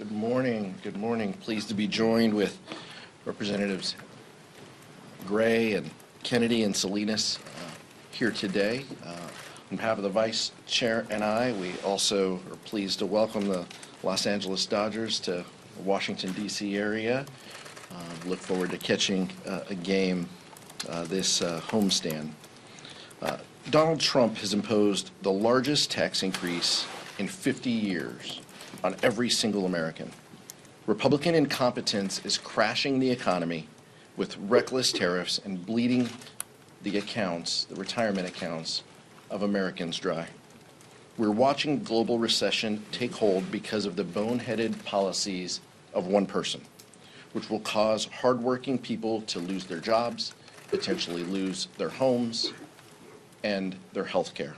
Good morning. Good morning. Pleased to be joined with Representatives Gray and Kennedy and Salinas here today. On behalf of the Vice Chair and I, we also are pleased to welcome the Los Angeles Dodgers to the Washington, D.C. area. Look forward to catching a game this homestand. Donald Trump has imposed the largest tax increase in 50 years on every single American. Republican incompetence is crashing the economy with reckless tariffs and bleeding the accounts, the retirement accounts of Americans dry. We're watching global recession take hold because of the boneheaded policies of one person, which will cause hardworking people to lose their jobs, potentially lose their homes and their health care.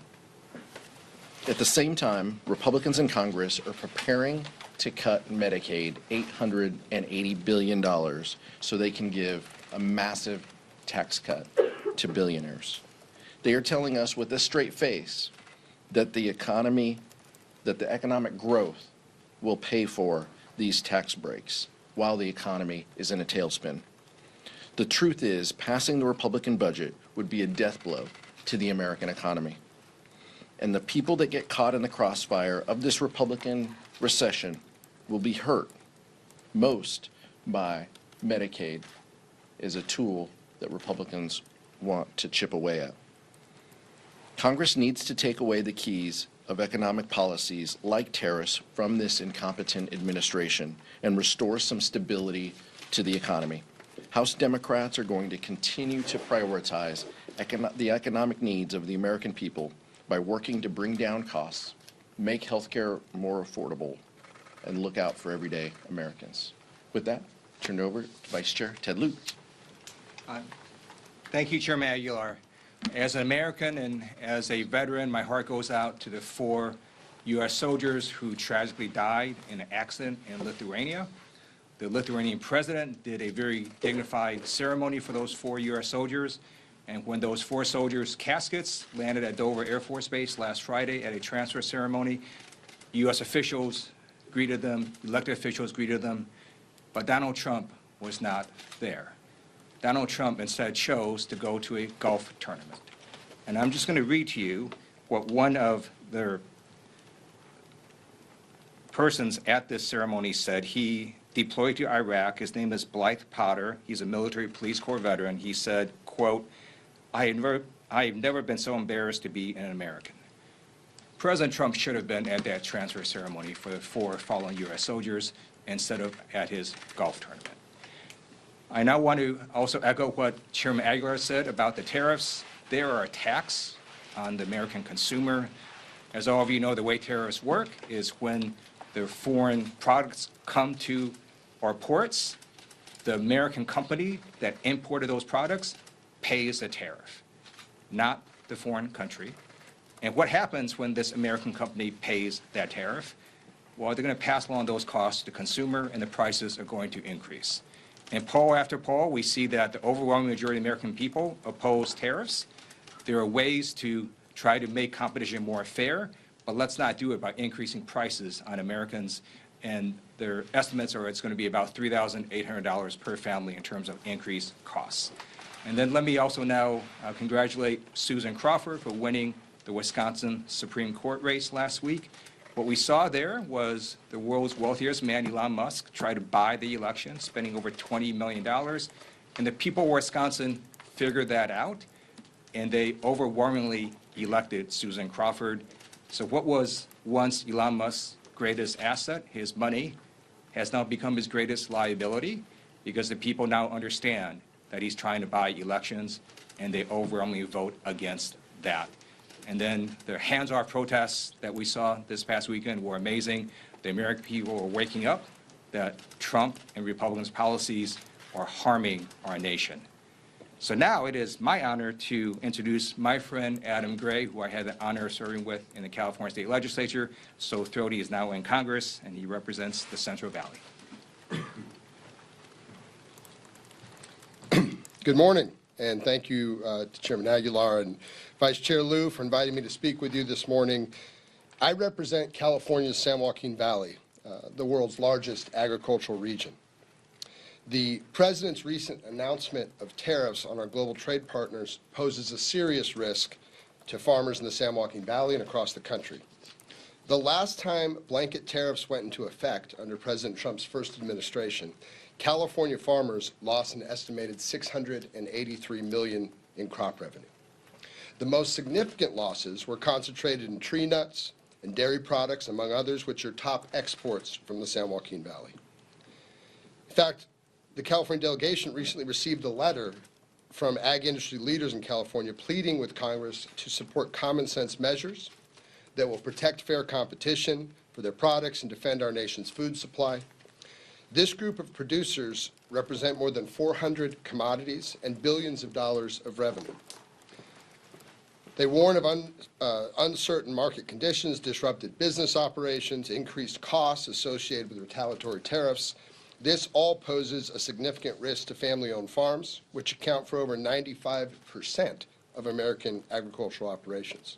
At the same time, Republicans in Congress are preparing to cut Medicaid $880 billion so they can give a massive tax cut to billionaires. They are telling us with a straight face that the economic growth will pay for these tax breaks while the economy is in a tailspin. The truth is, passing the Republican budget would be a death blow to the American economy. And the people that get caught in the crossfire of this Republican recession will be hurt most by Medicaid as a tool that Republicans want to chip away at. Congress needs to take away the keys of economic policies like tariffs from this incompetent administration and restore some stability to the economy. House Democrats are going to continue to prioritize the economic needs of the American people by working to bring down costs, make health care more affordable, and look out for everyday Americans. With that, turn it over to Vice Chair Ted Lieu. Thank you, Chairman Aguilar. As an American and as a veteran, my heart goes out to the 4 U.S. soldiers who tragically died in an accident in Lithuania. The Lithuanian president did a very dignified ceremony for those 4 U.S. soldiers. And when those 4 soldiers' caskets landed at Dover Air Force Base last Friday at a transfer ceremony, U.S. officials greeted them, elected officials greeted them, but Donald Trump was not there. Donald Trump instead chose to go to a golf tournament. And I'm just going to read to you what one of their persons at this ceremony said. He deployed to Iraq. His name is Blythe Potter. He's a military police corps veteran. He said, quote, I have never been so embarrassed to be an American. President Trump should have been at that transfer ceremony for the 4 fallen U.S. soldiers instead of at his golf tournament. I now want to also echo what Chairman Aguilar said about the tariffs. They are a tax on the American consumer. As all of you know, the way tariffs work is when the foreign products come to our ports, the American company that imported those products pays a tariff, not the foreign country. And what happens when this American company pays that tariff? Well, they're going to pass along those costs to the consumer, and the prices are going to increase. In poll after poll, we see that the overwhelming majority of American people oppose tariffs. There are ways to try to make competition more fair, but let's not do it by increasing prices on Americans. And their estimates are it's going to be about $3,800 per family in terms of increased costs. And then let me also now congratulate Susan Crawford for winning the Wisconsin Supreme Court race last week. What we saw there was the world's wealthiest man, Elon Musk, try to buy the election, spending over $20 million. And the people of Wisconsin figured that out, and they overwhelmingly elected Susan Crawford. So what was once Elon Musk's greatest asset, his money, has now become his greatest liability because the people now understand that he's trying to buy elections, and they overwhelmingly vote against that. And then the hands-off protests that we saw this past weekend were amazing. The American people are waking up that Trump and Republicans' policies are harming our nation. So now it is my honor to introduce my friend Adam Gray, who I had the honor of serving with in the California State Legislature. So thrilled he is now in Congress, and he represents the Central Valley. Good morning, and thank you to Chairman Aguilar and Vice Chair Lieu for inviting me to speak with you this morning. I represent California's San Joaquin Valley, the world's largest agricultural region. The President's recent announcement of tariffs on our global trade partners poses a serious risk to farmers in the San Joaquin Valley and across the country. The last time blanket tariffs went into effect under President Trump's first administration, California farmers lost an estimated $683 million in crop revenue. The most significant losses were concentrated in tree nuts and dairy products, among others, which are top exports from the San Joaquin Valley. In fact, the California delegation recently received a letter from ag industry leaders in California pleading with Congress to support common sense measures that will protect fair competition for their products and defend our nation's food supply. This group of producers represent more than 400 commodities and billions of dollars of revenue. They warn of uncertain market conditions, disrupted business operations, increased costs associated with retaliatory tariffs. This all poses a significant risk to family-owned farms, which account for over 95% of American agricultural operations.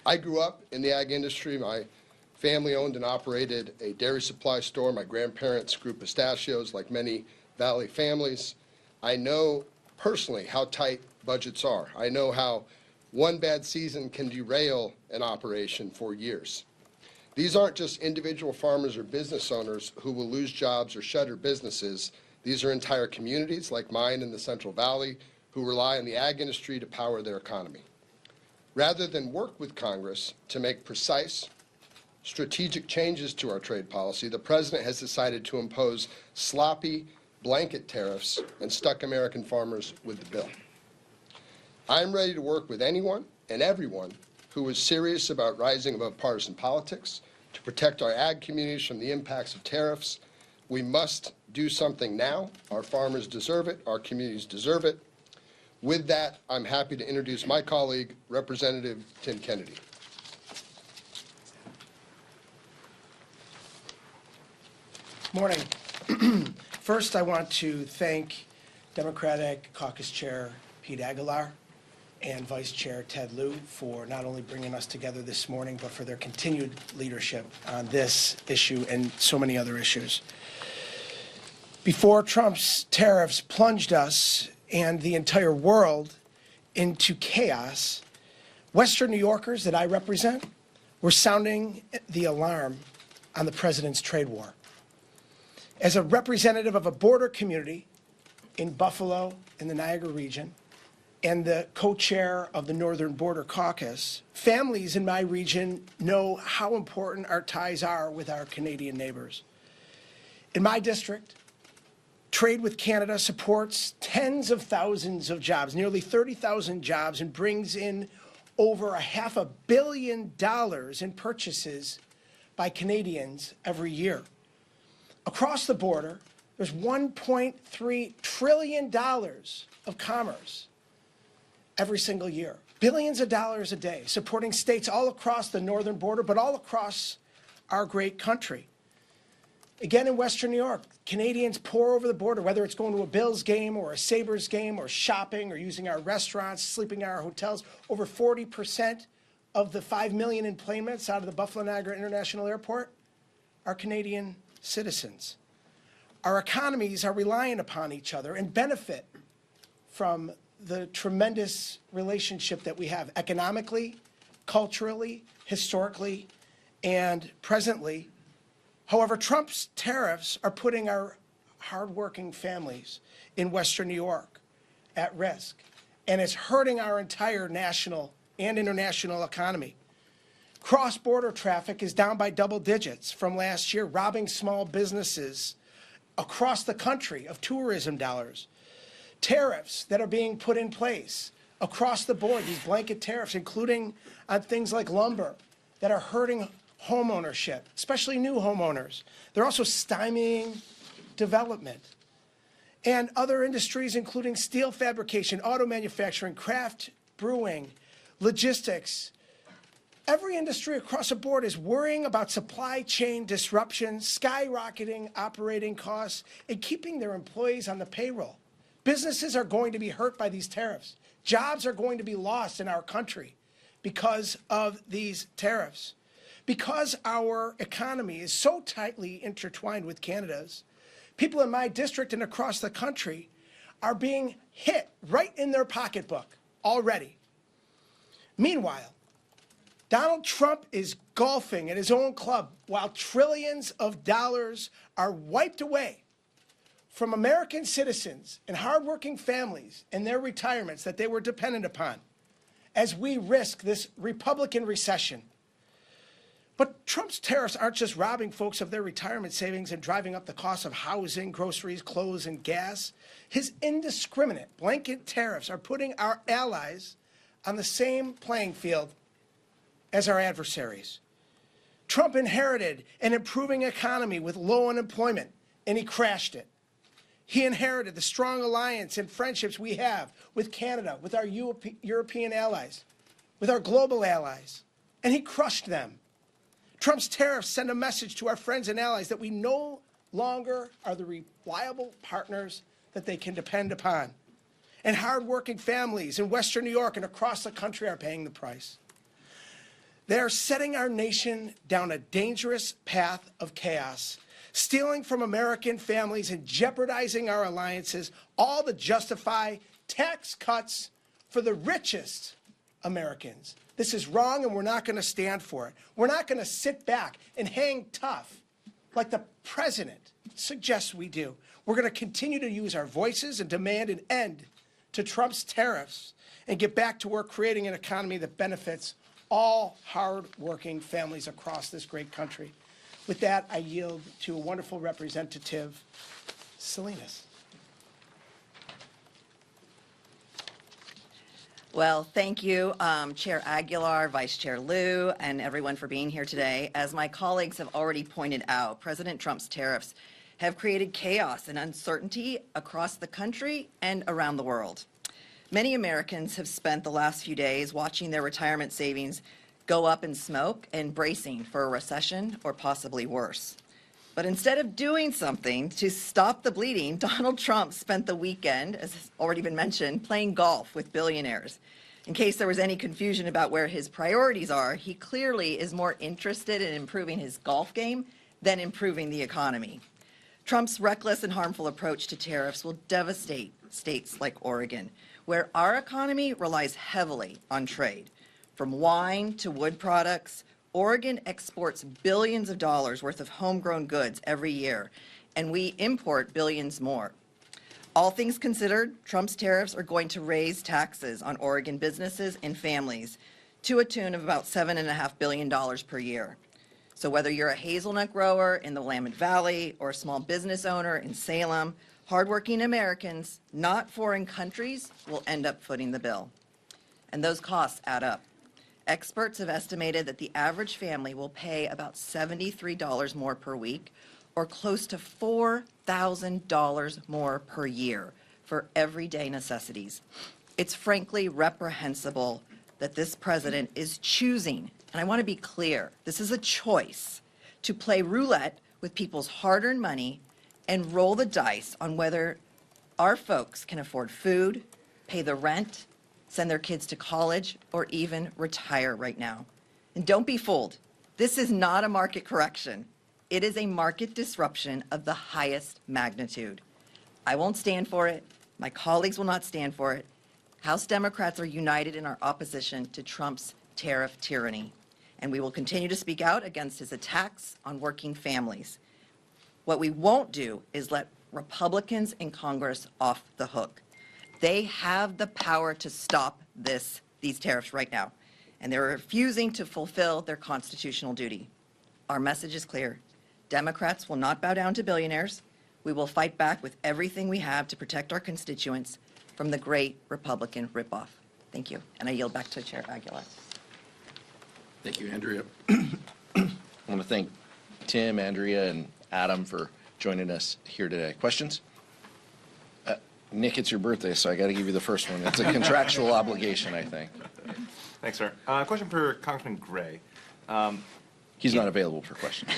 I grew up in the ag industry. My family owned and operated a dairy supply store. My grandparents grew pistachios like many Valley families. I know personally how tight budgets are. I know how one bad season can derail an operation for years. These aren't just individual farmers or business owners who will lose jobs or shutter businesses. These are entire communities like mine in the Central Valley who rely on the ag industry to power their economy. Rather than work with Congress to make precise, strategic changes to our trade policy, the President has decided to impose sloppy blanket tariffs and stuck American farmers with the bill. I'm ready to work with anyone and everyone who is serious about rising above partisan politics to protect our ag communities from the impacts of tariffs. We must do something now. Our farmers deserve it. Our communities deserve it. With that, I'm happy to introduce my colleague, Representative Tim Kennedy. Morning. First, I want to thank Democratic Caucus Chair Pete Aguilar and Vice Chair Ted Lieu for not only bringing us together this morning, but for their continued leadership on this issue and so many other issues. Before Trump's tariffs plunged us and the entire world into chaos, Western New Yorkers that I represent were sounding the alarm on the president's trade war. As a representative of a border community in Buffalo, in the Niagara region, and the co-chair of the Northern Border Caucus, families in my region know how important our ties are with our Canadian neighbors. In my district, trade with Canada supports tens of thousands of jobs, nearly 30,000 jobs, and brings in over $500 million in purchases by Canadians every year. Across the border, there's $1.3 trillion of commerce every single year, billions of dollars a day, supporting states all across the northern border, but all across our great country. Again, in Western New York, Canadians pour over the border, whether it's going to a Bills game or a Sabres game or shopping or using our restaurants, sleeping in our hotels. Over 40% of the 5 million enplanements out of the Buffalo Niagara International Airport are Canadian citizens. Our economies are reliant upon each other and benefit from the tremendous relationship that we have economically, culturally, historically, and presently. However, Trump's tariffs are putting our hardworking families in Western New York at risk, and it's hurting our entire national and international economy. Cross-border traffic is down by double digits from last year, robbing small businesses across the country of tourism dollars. Tariffs that are being put in place across the board, these blanket tariffs, including on things like lumber, that are hurting homeownership, especially new homeowners. They're also stymieing development. And other industries, including steel fabrication, auto manufacturing, craft brewing, logistics. Every industry across the board is worrying about supply chain disruption, skyrocketing operating costs, and keeping their employees on the payroll. Businesses are going to be hurt by these tariffs. Jobs are going to be lost in our country because of these tariffs. Because our economy is so tightly intertwined with Canada's, people in my district and across the country are being hit right in their pocketbook already. Meanwhile, Donald Trump is golfing at his own club while trillions of dollars are wiped away from American citizens and hardworking families and their retirements that they were dependent upon as we risk this Republican recession. But Trump's tariffs aren't just robbing folks of their retirement savings and driving up the cost of housing, groceries, clothes, and gas. His indiscriminate blanket tariffs are putting our allies on the same playing field as our adversaries. Trump inherited an improving economy with low unemployment, and he crashed it. He inherited the strong alliance and friendships we have with Canada, with our European allies, with our global allies, and he crushed them. Trump's tariffs send a message to our friends and allies that we no longer are the reliable partners that they can depend upon. And hardworking families in Western New York and across the country are paying the price. They are setting our nation down a dangerous path of chaos, stealing from American families and jeopardizing our alliances, all to justify tax cuts for the richest Americans. This is wrong, and we're not going to stand for it. We're not going to sit back and hang tough like the president suggests we do. We're going to continue to use our voices and demand an end to Trump's tariffs and get back to work creating an economy that benefits all hard-working families across this great country. With that, I yield to a wonderful representative, Salinas. Well, thank you, Chair Aguilar, Vice Chair Liu, and everyone for being here today. As my colleagues have already pointed out, President Trump's tariffs have created chaos and uncertainty across the country and around the world. Many Americans have spent the last few days watching their retirement savings go up in smoke and bracing for a recession or possibly worse. But instead of doing something to stop the bleeding, Donald Trump spent the weekend, as has already been mentioned, playing golf with billionaires. In case there was any confusion about where his priorities are, he clearly is more interested in improving his golf game than improving the economy. Trump's reckless and harmful approach to tariffs will devastate states like Oregon, where our economy relies heavily on trade. From wine to wood products, Oregon exports billions of dollars worth of homegrown goods every year, and we import billions more. All things considered, Trump's tariffs are going to raise taxes on Oregon businesses and families to a tune of about $7.5 billion per year. So whether you're a hazelnut grower in the Willamette Valley or a small business owner in Salem, hardworking Americans, not foreign countries, will end up footing the bill. And those costs add up. Experts have estimated that the average family will pay about $73 more per week, or close to $4,000 more per year for everyday necessities. It's frankly reprehensible that this president is choosing, and I want to be clear, this is a choice, to play roulette with people's hard-earned money and roll the dice on whether our folks can afford food, pay the rent, send their kids to college, or even retire right now. And don't be fooled. This is not a market correction. It is a market disruption of the highest magnitude. I won't stand for it. My colleagues will not stand for it. House Democrats are united in our opposition to Trump's tariff tyranny, and we will continue to speak out against his attacks on working families. What we won't do is let Republicans in Congress off the hook. They have the power to stop these tariffs right now, and they're refusing to fulfill their constitutional duty. Our message is clear. Democrats will not bow down to billionaires. We will fight back with everything we have to protect our constituents from the great Republican ripoff. Thank you, and I yield back to Chair Aguilar. Thank you, Andrea. I want to thank Tim, Andrea, and Adam for joining us here today. Questions? Nick, it's your birthday, so I got to give you the first one. It's a contractual obligation, I think. Thanks, sir. Question for Congressman Gray. He's not available for questions.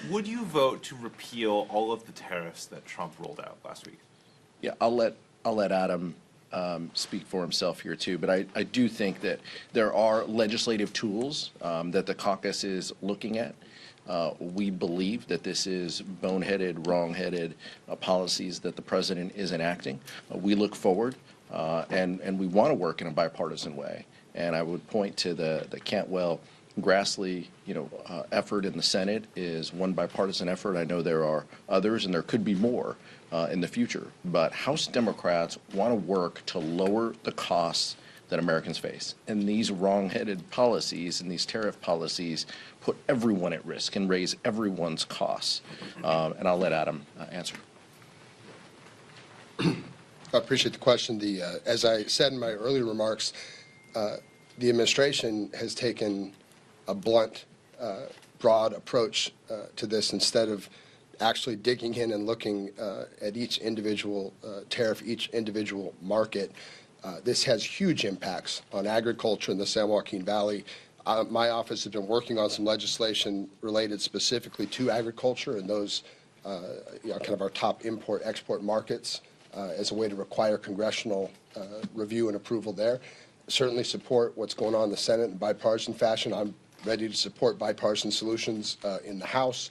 Would you vote to repeal all of the tariffs that Trump rolled out last week? Yeah, I'll let Adam speak for himself here too, but I do think that there are legislative tools that the caucus is looking at. We believe that this is boneheaded, wrong-headed policies that the president is enacting. We look forward and we want to work in a bipartisan way. And I would point to the Cantwell Grassley, effort in the Senate is one bipartisan effort. I know there are others, and there could be more in the future. But House Democrats want to work to lower the costs that Americans face. And these wrong-headed policies and these tariff policies put everyone at risk and raise everyone's costs. And I'll let Adam answer. I appreciate the question. As I said in my earlier remarks, the administration has taken a blunt, broad approach to this instead of actually digging in and looking at each individual tariff, each individual market. This has huge impacts on agriculture in the San Joaquin Valley. My office has been working on some legislation related specifically to agriculture and those, kind of our top import-export markets as a way to require congressional review and approval there. Certainly support what's going on in the Senate in bipartisan fashion. I'm ready to support bipartisan solutions in the House,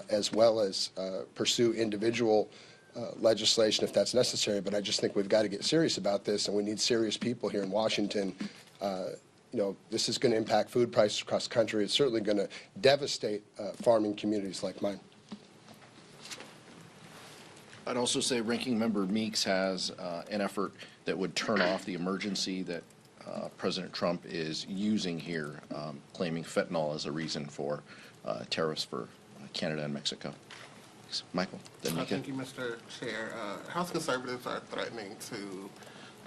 as well as pursue individual legislation if that's necessary. But I just think we've got to get serious about this, and we need serious people here in Washington. This is going to impact food prices across the country. It's certainly going to devastate farming communities like mine. I'd also say Ranking Member Meeks has an effort that would turn off the emergency that President Trump is using here, claiming fentanyl as a reason for tariffs for Canada and Mexico. Thanks. Michael, then Mika. Thank you, Mr. Chair. House conservatives are threatening to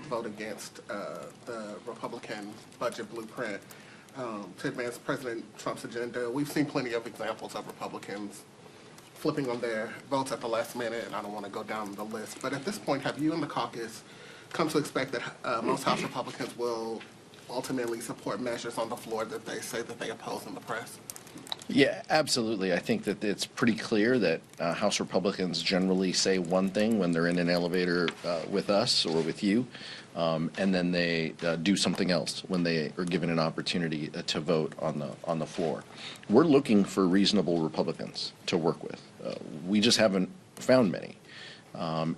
vote against the Republican budget blueprint to advance President Trump's agenda. We've seen plenty of examples of Republicans flipping on their votes at the last minute, and I don't want to go down the list. But at this point, have you and the caucus come to expect that most House Republicans will ultimately support measures on the floor that they say that they oppose in the press? Yeah, absolutely. I think that it's pretty clear that House Republicans generally say one thing when they're in an elevator with us or with you, and then they do something else when they are given an opportunity to vote on the floor. We're looking for reasonable Republicans to work with. We just haven't found many.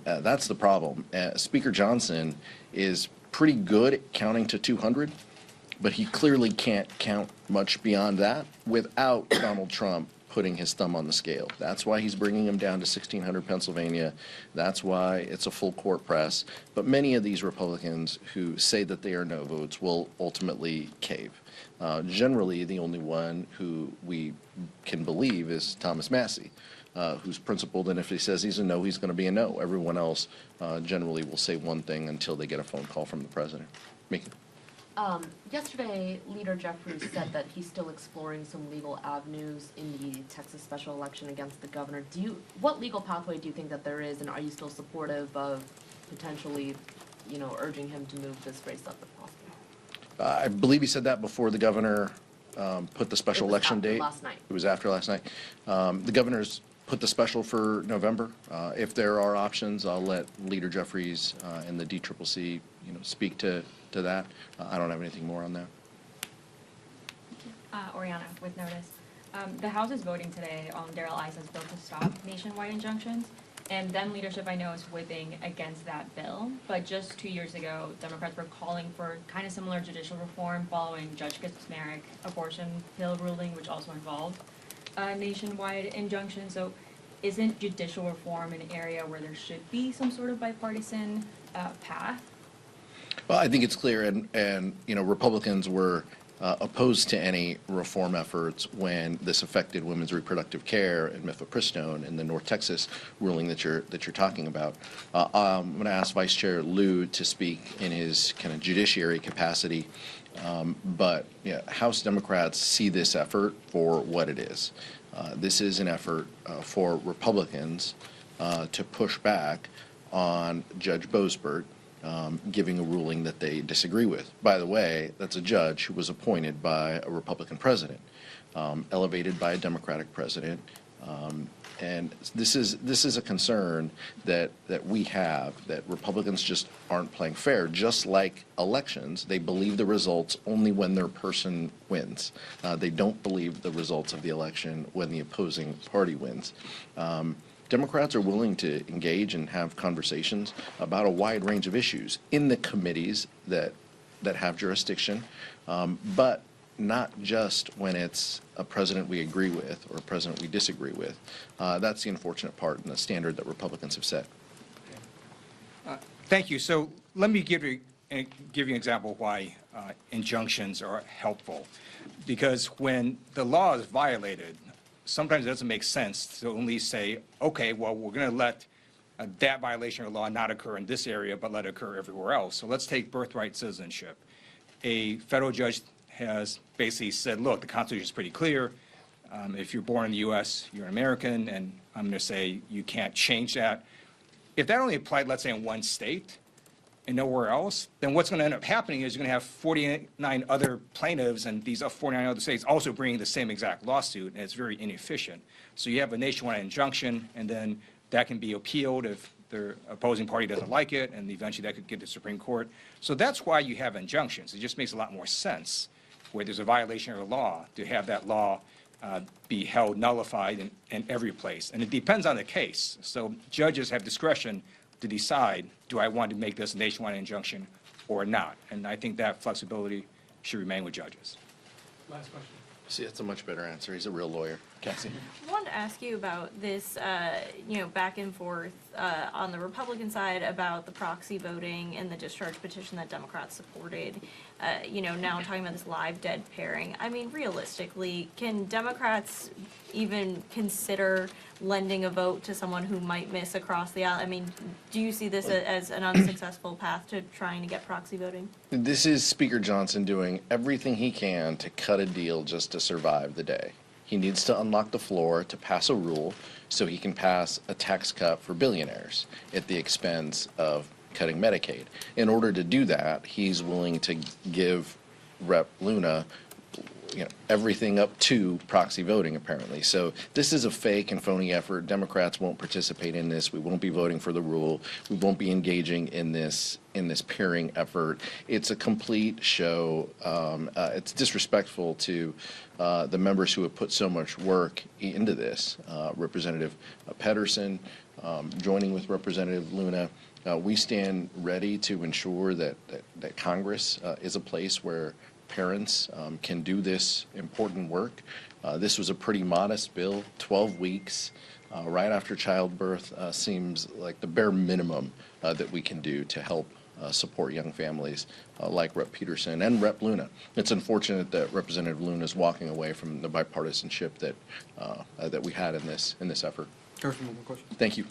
That's the problem. Speaker Johnson is pretty good at counting to 200. But he clearly can't count much beyond that without Donald Trump putting his thumb on the scale. That's why he's bringing him down to 1600 Pennsylvania. That's why it's a full court press. But many of these Republicans who say that they are no votes will ultimately cave. Generally, the only one who we can believe is Thomas Massey, who's principled, and if he says he's a no, he's going to be a no. Everyone else generally will say one thing until they get a phone call from the president. Mika. Yesterday, Leader Jeffries said that he's still exploring some legal avenues in the Texas special election against the governor. What legal pathway do you think that there is, and are you still supportive of potentially, urging him to move this race up if possible? I believe he said that before the governor put the special election date. Last night. It was after last night. The governor's put the special for November. If there are options, I'll let Leader Jeffries and the DCCC, speak to that. I don't have anything more on that. Oriana with Notice. The House is voting today on Darrell Issa's bill to stop nationwide injunctions, and then leadership I know is whipping against that bill. But just 2 years ago, Democrats were calling for kind of similar judicial reform following Judge Kaczmarek abortion pill ruling, which also involved nationwide injunction. So isn't judicial reform an area where there should be some sort of bipartisan path? Well, I think it's clear, and Republicans were opposed to any reform efforts when this affected women's reproductive care and mifepristone in the North Texas ruling that you're talking about. I'm going to ask Vice Chair Lieu to speak in his kind of judiciary capacity, but House Democrats see this effort for what it is. This is an effort for Republicans to push back on Judge Boasberg giving a ruling that they disagree with. By the way, that's a judge who was appointed by a Republican president, elevated by a Democratic president, And this is a concern that we have, that Republicans just aren't playing fair. Just like elections, they believe the results only when their person wins. They don't believe the results of the election when the opposing party wins. Democrats are willing to engage and have conversations about a wide range of issues in the committees that have jurisdiction, but not just when it's a president we agree with or a president we disagree with. That's the unfortunate part and the standard that Republicans have set. Thank you. So let me give you an example of why injunctions are helpful. Because when the law is violated, sometimes it doesn't make sense to only say, okay, well, we're going to let that violation of law not occur in this area, but let it occur everywhere else. So let's take birthright citizenship. A federal judge has basically said, look, the Constitution is pretty clear. If you're born in the U.S., you're an American, and I'm going to say you can't change that. If that only applied, let's say, in one state and nowhere else, then what's going to end up happening is you're going to have 49 other plaintiffs and these 49 other states also bringing the same exact lawsuit, and it's very inefficient. So you have a nationwide injunction, and then that can be appealed if the opposing party doesn't like it, and eventually that could get to the Supreme Court. So that's why you have injunctions. It just makes a lot more sense where there's a violation of a law to have that law be held nullified in every place. And it depends on the case. So judges have discretion to decide, do I want to make this a nationwide injunction or not? And I think that flexibility should remain with judges. Last question. See, that's a much better answer. He's a real lawyer. Cassie? I wanted to ask you about this, back and forth on the Republican side about the proxy voting and the discharge petition that Democrats supported. Now talking about this live dead pairing. I mean, realistically, can Democrats even consider lending a vote to someone who might miss across the aisle? I mean, do you see this as an unsuccessful path to trying to get proxy voting? This is Speaker Johnson doing everything he can to cut a deal just to survive the day. He needs to unlock the floor to pass a rule so he can pass a tax cut for billionaires at the expense of cutting Medicaid. In order to do that, he's willing to give Rep. Luna everything up to proxy voting, apparently. So this is a fake and phony effort. Democrats won't participate in this. We won't be voting for the rule. We won't be engaging in this pairing effort. It's a complete show. It's disrespectful to the members who have put so much work into this. Representative Pedersen, joining with Representative Luna. We stand ready to ensure that Congress is a place where parents can do this important work. This was a pretty modest bill, 12 weeks right after childbirth seems like the bare minimum that we can do to help support young families like Rep. Peterson and Rep. Luna. It's unfortunate that Representative Luna is walking away from the bipartisanship that we had in this effort. Congressman, one more question. Thank you.